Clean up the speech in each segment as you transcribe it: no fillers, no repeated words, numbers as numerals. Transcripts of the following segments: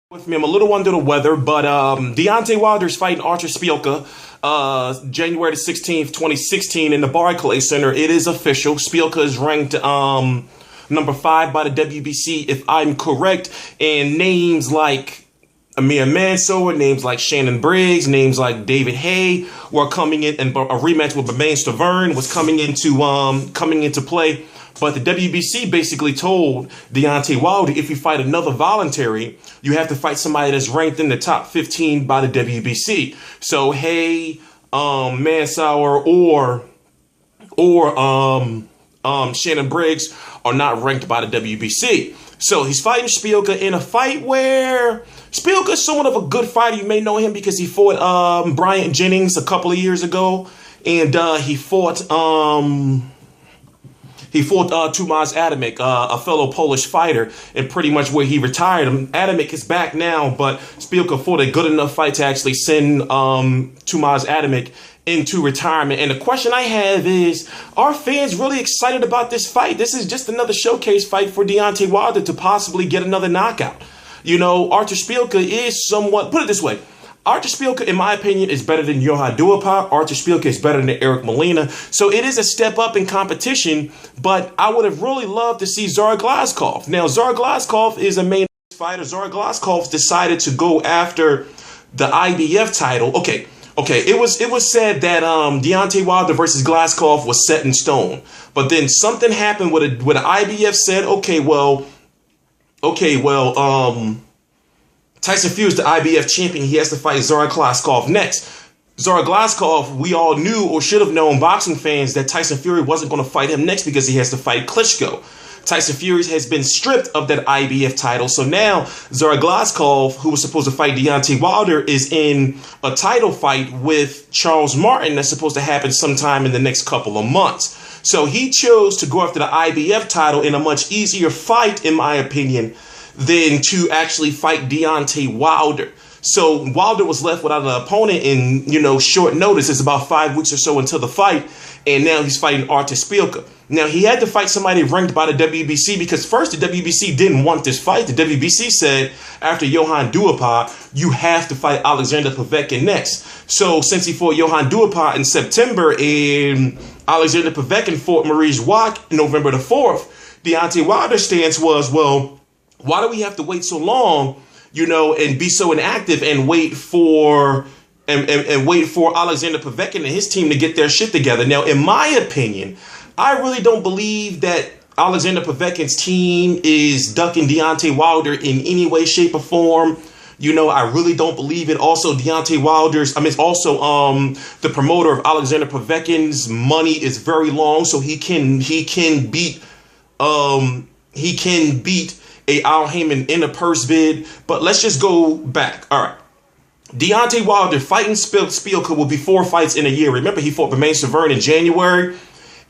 With me, I'm a little under the weather, but Deontay Wilder's fighting Artur Szpilka, January the 16th, 2016 in the Barclays Center. It is official. Szpilka is ranked number 5 by the WBC, if I'm correct, and names like Mansour, names like Shannon Briggs, names like David Haye were coming in, and a rematch with Mansour was coming into play. But the WBC basically told Deontay Wilder, if you fight another voluntary, you have to fight somebody that's ranked in the top 15 by the WBC. So Haye, Mansour, or Shannon Briggs are not ranked by the WBC. So he's fighting Szpilka in a fight where Szpilka is somewhat of a good fighter. You may know him because he fought Bryant Jennings a couple of years ago, and he fought Tomasz Adamek, a fellow Polish fighter, and pretty much where he retired him. Adamek is back now, but Szpilka fought a good enough fight to actually send Tomasz Adamek into retirement. And the question I have is, are fans really excited about this fight? This is just another showcase fight for Deontay Wilder to possibly get another knockout. You know, Artur Szpilka is somewhat, put it this way, Artur Szpilka, in my opinion, is better than Johann Duhaupas. Artur Szpilka is better than Eric Molina. So it is a step up in competition, but I would have really loved to see Zara Glazkov. Now, Zara Glazkov is a main fighter. Zara Glazkov decided to go after the IBF title. Okay, it was said that Deontay Wilder versus Glazkov was set in stone. But then something happened where the IBF said, Tyson Fury is the IBF champion. He has to fight Zara Glazkov next. Zara Glazkov, we all knew or should have known, boxing fans, that Tyson Fury wasn't going to fight him next because he has to fight Klitschko. Tyson Fury has been stripped of that IBF title. So now Zara Glazkov, who was supposed to fight Deontay Wilder, is in a title fight with Charles Martin that's supposed to happen sometime in the next couple of months. So he chose to go after the IBF title in a much easier fight, in my opinion, than to actually fight Deontay Wilder. So Wilder was left without an opponent in, short notice. It's about 5 weeks or so until the fight, and now he's fighting Artur Szpilka. Now, he had to fight somebody ranked by the WBC because first the WBC didn't want this fight. The WBC said, after Johann Duhaupas, you have to fight Alexander Povetkin next. So since he fought Johann Duhaupas in September and Alexander Povetkin fought Maurice Wack November the 4th, Deontay Wilder's stance was, well, why do we have to wait so long, and be so inactive and wait for Alexander Povetkin and his team to get their shit together? Now, in my opinion, I really don't believe that Alexander Povetkin's team is ducking Deontay Wilder in any way, shape, or form. I really don't believe it. Also, Deontay Wilder's, the promoter of Alexander Povetkin's money is very long, so he can beat a Al Heyman in a purse bid. But let's just go back. All right. Deontay Wilder fighting Szpilka will be 4 fights in a year. Remember, he fought Mansour in January.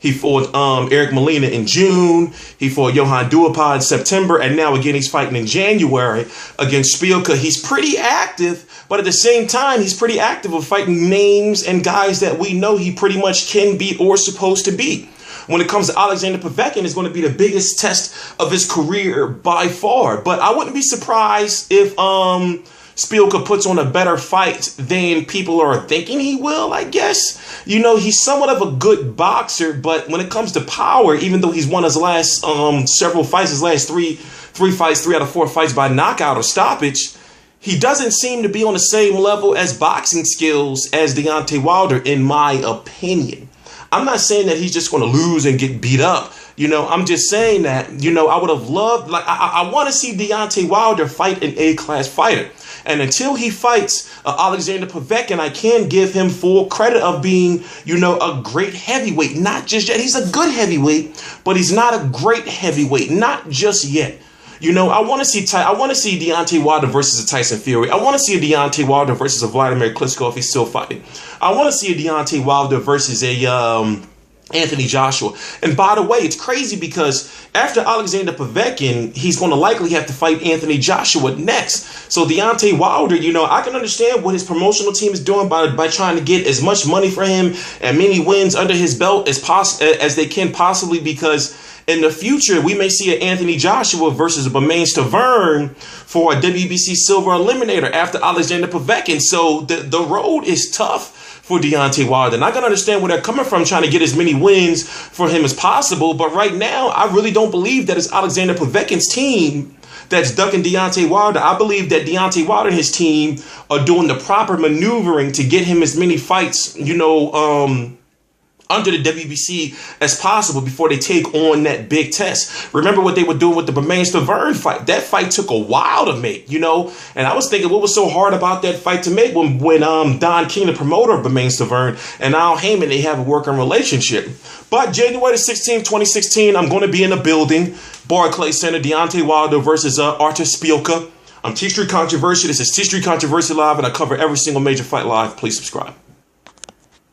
He fought Eric Molina in June. He fought Johann Duhaupas in September. And now again, he's fighting in January against Szpilka. He's pretty active, but at the same time, he's pretty active of fighting names and guys that we know he pretty much can beat or supposed to beat. When it comes to Alexander Povetkin, it's going to be the biggest test of his career by far. But I wouldn't be surprised if Szpilka puts on a better fight than people are thinking he will, I guess. He's somewhat of a good boxer, but when it comes to power, even though he's won his last several fights, his last three fights, 3 out of 4 fights by knockout or stoppage, he doesn't seem to be on the same level as boxing skills as Deontay Wilder, in my opinion. I'm not saying that he's just going to lose and get beat up. I'm just saying that, I would have loved, I want to see Deontay Wilder fight an A-class fighter. And until he fights Alexander Povetkin, I can give him full credit of being, a great heavyweight. Not just yet. He's a good heavyweight, but he's not a great heavyweight. Not just yet. I want to see Deontay Wilder versus a Tyson Fury. I want to see a Deontay Wilder versus a Vladimir Klitschko if he's still fighting. I want to see a Deontay Wilder versus a Anthony Joshua. And by the way, it's crazy because after Alexander Povetkin, he's going to likely have to fight Anthony Joshua next. So Deontay Wilder, I can understand what his promotional team is doing by trying to get as much money for him and many wins under his belt as they can possibly, because in the future, we may see an Anthony Joshua versus a Stavern for a WBC Silver Eliminator after Alexander Povetkin. So the road is tough for Deontay Wilder. And I can understand where they're coming from, trying to get as many wins for him as possible. But right now, I really don't believe that it's Alexander Povetkin's team that's ducking Deontay Wilder. I believe that Deontay Wilder and his team are doing the proper maneuvering to get him as many fights, under the WBC as possible before they take on that big test. Remember what they were doing with the Stavern fight. That fight took a while to make, and I was thinking what was so hard about that fight to make when Don King, the promoter of Stavern, and Al Heyman, they have a working relationship. But January 16th, 2016, I'm going to be in the building, Barclays Center, Deontay Wilder versus Artur Szpilka. I'm T Street Controversy. This is T Street Controversy Live, and I cover every single major fight live. Please subscribe.